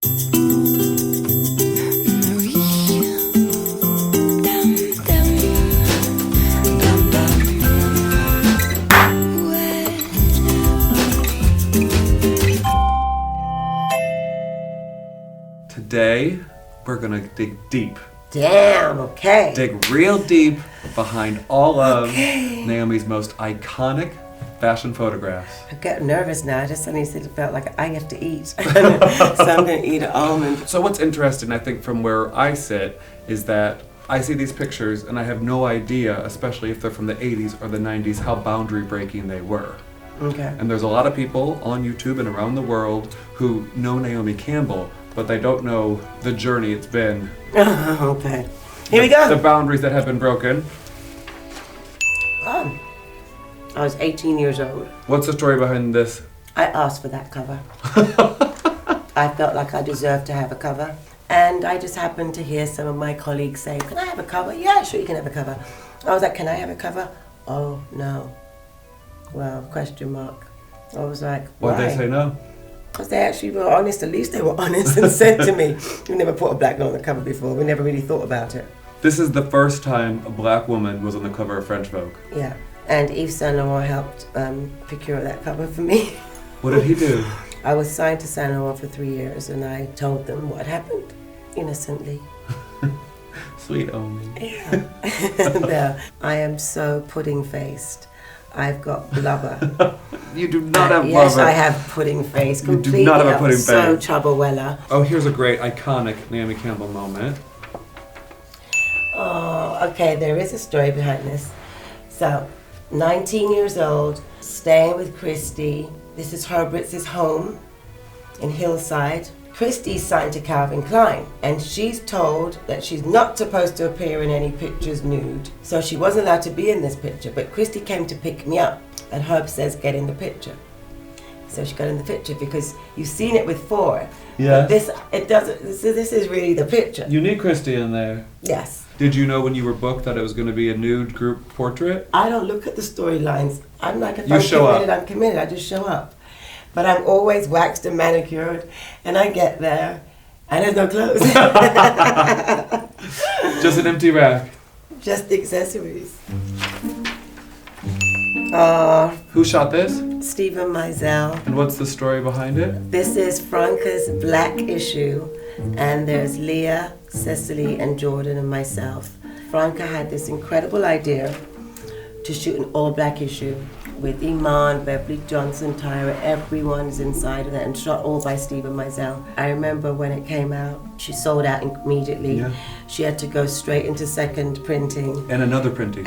Today, we're gonna dig deep. Damn, okay. Dig real deep behind all of Naomi's most iconic fashion photographs. I get nervous now. I just suddenly felt like I have to eat. So I'm going to eat an almond. So what's interesting, I think, from where I sit, is that I see these pictures and I have no idea, especially if they're from the 80s or the 90s, how boundary breaking they were. Okay. And there's a lot of people on YouTube and around the world who know Naomi Campbell, but they don't know the journey it's been. Okay. Here we go. The boundaries that have been broken. I was 18 years old. What's the story behind this? I asked for that cover. I felt like I deserved to have a cover. And I just happened to hear some of my colleagues say, "Can I have a cover?" "Yeah, sure, you can have a cover." I was like, "Can I have a cover?" "Oh, no." Well, question mark. I was like, "Why?" Why'd they say no? Because they actually were honest. At least they were honest and said to me, "We've never put a black girl on the cover before. We never really thought about it." This is the first time a black woman was on the cover of French Vogue. Yeah. And Yves Saint Laurent helped procure that cover for me. What did he do? I was signed to Saint Laurent for 3 years, and I told them what happened, innocently. Sweet Omi. Yeah. No, I am so pudding-faced. I've got blubber. You do not have blubber. Yes, I have pudding face. You do not have a pudding face. So Chubbawella. Oh, here's a great iconic Naomi Campbell moment. Oh, okay, there is a story behind this. So, 19 years old, staying with Christy. This is Herbert's home in Hillside. Christy's signed to Calvin Klein, and she's told that she's not supposed to appear in any pictures nude. So she wasn't allowed to be in this picture, but Christy came to pick me up, and Herb says, "Get in the picture." So she got in the picture because you've seen it with 4. Yeah. This is really the picture. You need Christy in there. Yes. Did you know when you were booked that it was going to be a nude group portrait? I don't look at the storylines. I'm like, if You I'm show committed, up. I'm committed. I just show up. But I'm always waxed and manicured, and I get there, and there's no clothes. Just an empty rack. Just accessories. Who shot this? Stephen Meisel. And what's the story behind it? This is Franca's black issue, and there's Leah, Cecily, and Jordan, and myself. Franca had this incredible idea to shoot an all-black issue with Iman, Beverly Johnson, Tyra, everyone's inside of it, and shot all by Stephen Meisel. I remember when it came out, she sold out immediately. Yeah. She had to go straight into second printing. And another printing.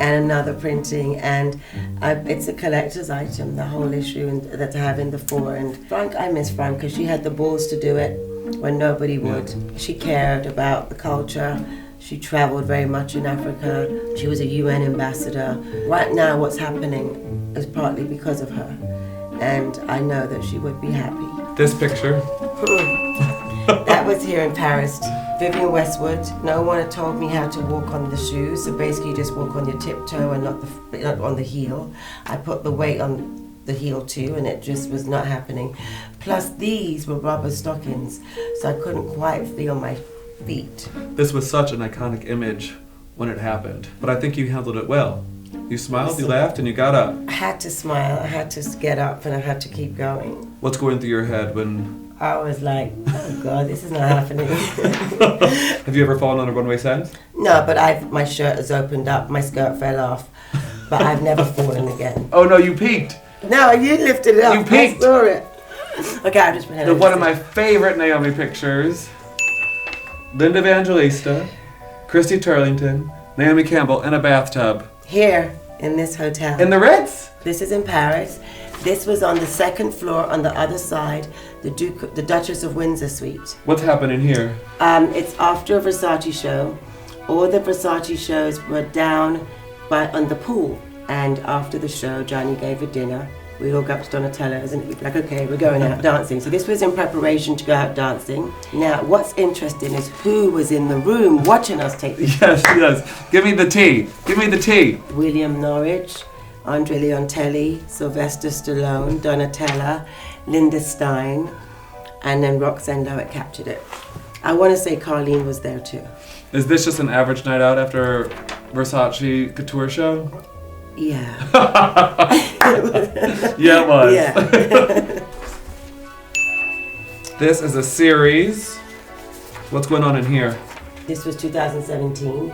And it's a collector's item, the whole issue, and that to have in the 4. And I miss Franca. She had the balls to do it when nobody would. Yeah. She cared about the culture. She traveled very much in Africa. She was a UN ambassador. Right now, what's happening is partly because of her. And I know that she would be happy. This picture? That was here in Paris. Vivienne Westwood. No one had told me how to walk on the shoes. So basically, you just walk on your tiptoe and not on the heel. I put the weight on the heel too, and it just was not happening. Plus, these were rubber stockings, so I couldn't quite feel my feet. This was such an iconic image when it happened, but I think you handled it well. You smiled, you laughed, and you got up. I had to smile, I had to get up, and I had to keep going. What's going through your head when... I was like, oh God, this is not happening. Have you ever fallen on a runway since? No, but my shirt has opened up, my skirt fell off, but I've never fallen again. Oh no, you peeked! No, you lifted it up. You peeked! I saw it. Okay, I'm just pretending. One of my favorite Naomi pictures. Linda Evangelista, Christy Turlington, Naomi Campbell in a bathtub. Here, in this hotel. In the Ritz? This is in Paris. This was on the 2nd floor on the other side, the Duchess of Windsor suite. What's happening here? It's after a Versace show. All the Versace shows were down on the pool. And after the show, Johnny gave a dinner. We'd all go up to Donatello's and we'd be like, okay, we're going out dancing. So this was in preparation to go out dancing. Now, what's interesting is who was in the room watching us take the Yes. Give me the tea. Give me the tea. William Norwich, Andre Leontelli, Sylvester Stallone, Donatella, Linda Stein, and then Roxanne Lowitt captured it. I want to say Carlene was there too. Is this just an average night out after Versace couture show? Yeah. Yeah, it was. Yeah. This is a series. What's going on in here? This was 2017,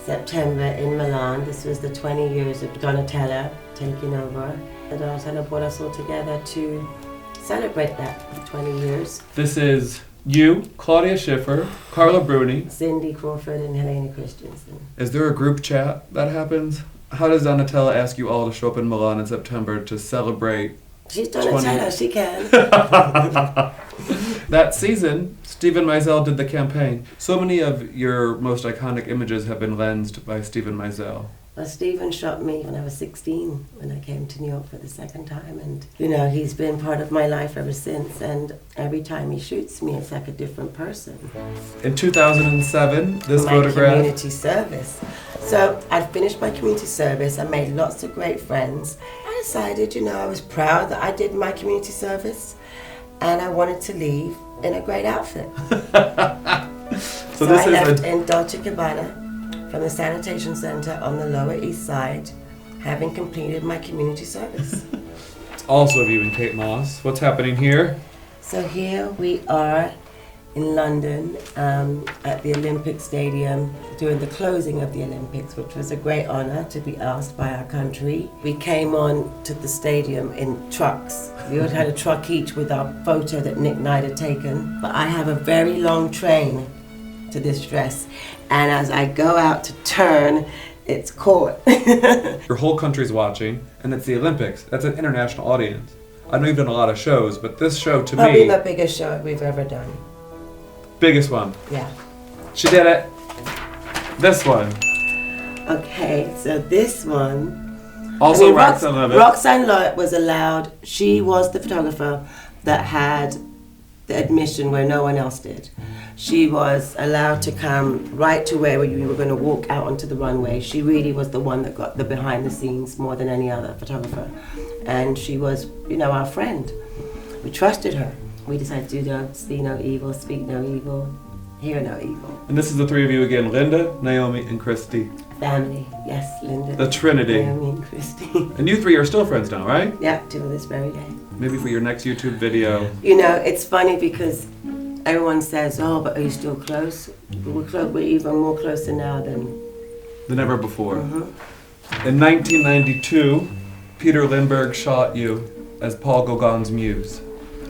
September in Milan. This was the 20 years of Donatella taking over. The Donatella brought us all together to celebrate that, 20 years. This is you, Claudia Schiffer, Carla Bruni, Cindy Crawford and Helena Christensen. Is there a group chat that happens? How does Donatella ask you all to show up in Milan in September to celebrate? She's Donatella, she can. That season, Stephen Meisel did the campaign. So many of your most iconic images have been lensed by Stephen Meisel. Well, Stephen shot me when I was 16, when I came to New York for the second time. And, you know, he's been part of my life ever since. And every time he shoots me, it's like a different person. In 2007, this my photograph... community service. So I finished my community service. I made lots of great friends. I decided, you know, I was proud that I did my community service. And I wanted to leave in a great outfit. So I left in Dolce & Gabbana from the sanitation center on the Lower East Side, having completed my community service. Also of you and Kate Moss. What's happening here? So here we are in London at the Olympic Stadium during the closing of the Olympics, which was a great honor to be asked by our country. We came on to the stadium in trucks. We all had a truck each with our photo that Nick Knight had taken. But I have a very long train to this dress, and as I go out to turn, it's caught. Your whole country's watching, and it's the Olympics. That's an international audience. I know you've done a lot of shows, but this show to Probably me... the biggest show we've ever done. Biggest one. Yeah. She did it. This one. Okay, so this one... Also Roxanne Lowitt. Roxanne Lowitt was allowed, she was the photographer that had the admission where no one else did. She was allowed to come right to where you were going to walk out onto the runway. She really was the one that got the behind the scenes more than any other photographer. And she was, you know, our friend. We trusted her. We decided to do see no evil, speak no evil, hear no evil. And this is the three of you again, Linda, Naomi, and Christy. Family, yes, Linda. The Trinity. Naomi and Christy. And you three are still friends now, right? Yeah, to this very day. Maybe for your next YouTube video. You know, it's funny because everyone says, oh, but are you still close? We're even more closer now than ever before. Mm-hmm. In 1992, Peter Lindbergh shot you as Paul Gauguin's muse.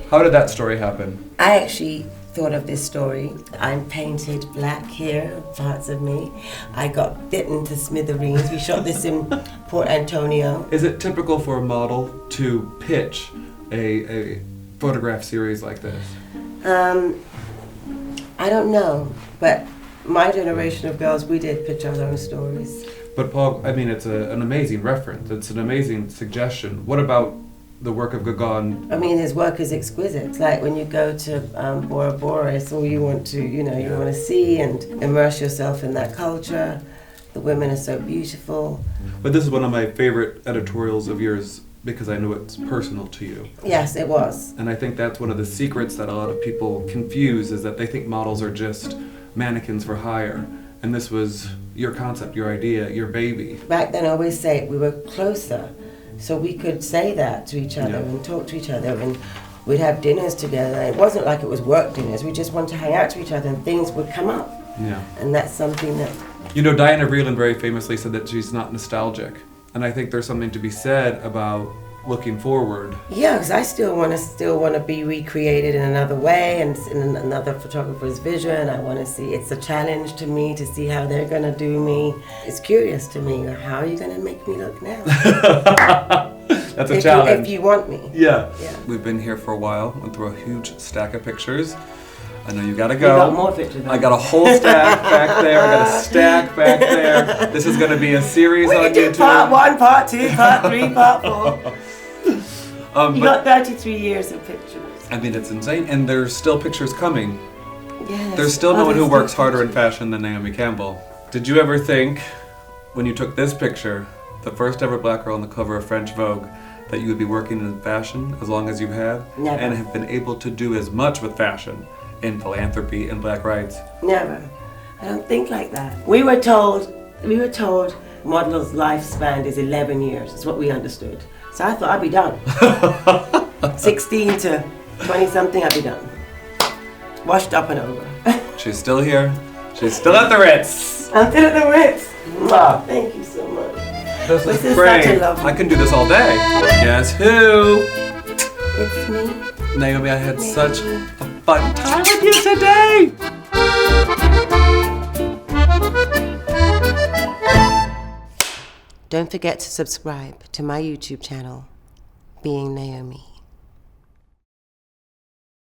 How did that story happen? I actually thought of this story. I'm painted black here, parts of me. I got bitten to smithereens. We shot this in Port Antonio. Is it typical for a model to pitch a photograph series like this? I don't know, but my generation of girls, we did pitch our own stories. But Paul, I mean, it's an amazing reference. It's an amazing suggestion. What about the work of Gauguin? I mean, his work is exquisite. It's like when you go to Bora Bora, it's all you want to, you know, you want to see and immerse yourself in that culture. The women are so beautiful. But this is one of my favorite editorials of yours because I know it's personal to you. Yes, it was. And I think that's one of the secrets that a lot of people confuse, is that they think models are just mannequins for hire. And this was your concept, your idea, your baby. Back then I always say we were closer, so we could say that to each other and talk to each other, and we'd have dinners together. It wasn't like it was work dinners, we just wanted to hang out to each other and things would come up. Yeah. And that's something that... You know, Diana Vreeland very famously said that she's not nostalgic. And I think there's something to be said about looking forward. Yeah, because I still want to be recreated in another way and in another photographer's vision. I want to see, it's a challenge to me to see how they're going to do me. It's curious to me, how are you going to make me look now? That's a challenge. If you want me. Yeah. We've been here for a while, went through a huge stack of pictures. I know you gotta go. You got more pictures. I got a whole stack back there. I got a stack back there. This is gonna be a series on YouTube. Part 1, Part 2, Part 3, Part 4. You got 33 years of pictures. I mean, it's insane, and there's still pictures coming. Yes. There's still no one who works harder in fashion than Naomi Campbell. Did you ever think, when you took this picture, the first ever black girl on the cover of French Vogue, that you would be working in fashion as long as you have? Never. And have been able to do as much with fashion in philanthropy and black rights? Never. I don't think like that. We were told models' lifespan is 11 years. That's what we understood. So I thought I'd be done. 16 to 20 something, I'd be done. Washed up and over. She's still here. She's still at the Ritz. I'm still at the Ritz. Wow, thank you so much. This is such a great. lovely. I can do this all day. Guess who? It's me. Naomi, I had such a fun time with you today. Don't forget to subscribe to my YouTube channel, Being Naomi.